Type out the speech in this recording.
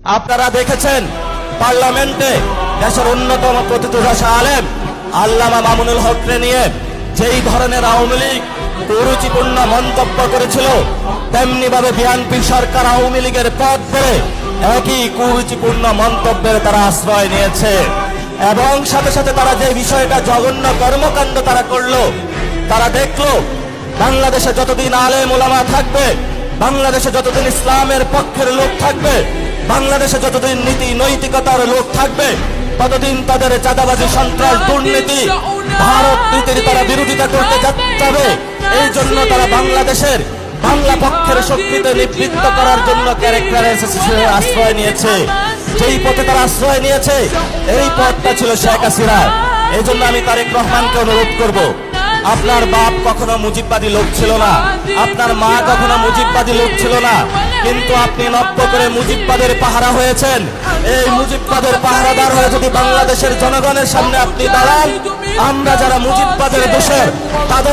আপনারা দেখেছেন পার্লামেন্টে দেশের অন্যতম প্রতিষ্ঠা আলেম আল্লামা মামুনুল হককে নিয়ে যেই ধরনের আওয়ামী লীগ কুরুচিপূর্ণ মন্তব্য করেছিল, তেমনি ভাবে বিএনপি সরকার আওয়ামী লীগের পথ ধরে একই কুরুচিপূর্ণ মন্তব্যের তারা আশ্রয় নিয়েছে। এবং সাথে সাথে তারা যে বিষয়টা জঘন্য কর্মকাণ্ড তারা করলো, তারা দেখলো বাংলাদেশে যতদিন আলেম ওলামা থাকবে, বাংলাদেশে যতদিন ইসলামের পক্ষের লোক থাকবে, বাংলাদেশে যতদিন নীতি নৈতিকতার লোক থাকবে, ততদিন তাদের চাঁদাবাজি সন্ত্রাস দুর্নীতি ভারত নীতির তারা বিরোধিতা করতে যাবে। এই জন্য তারা বাংলাদেশের বাংলা পক্ষের শক্তিতে নিবৃত্ত করার জন্য ক্যারেক্টার আশ্রয় নিয়েছে। যেই পথে তারা আশ্রয় নিয়েছে, এই পথটা ছিল শেখ হাসিনার। এই জন্য আমি তারেক রহমানকে অনুরোধ করব, আপনার বাপ কখনো মুজিববাদী লোক ছিল না, আপনার মা কখনো মুজিববাদী লোক ছিল না, কিন্তু আপনি নব্য করে মুজিববাদের পাহারা হয়েছেন। এই মুজিববাদের পাহারাদার হয়ে যদি বাংলাদেশের জনগণের সামনে আপনি দাঁড়ান, আমরা যারা মুজিববাদের দোষর তাদের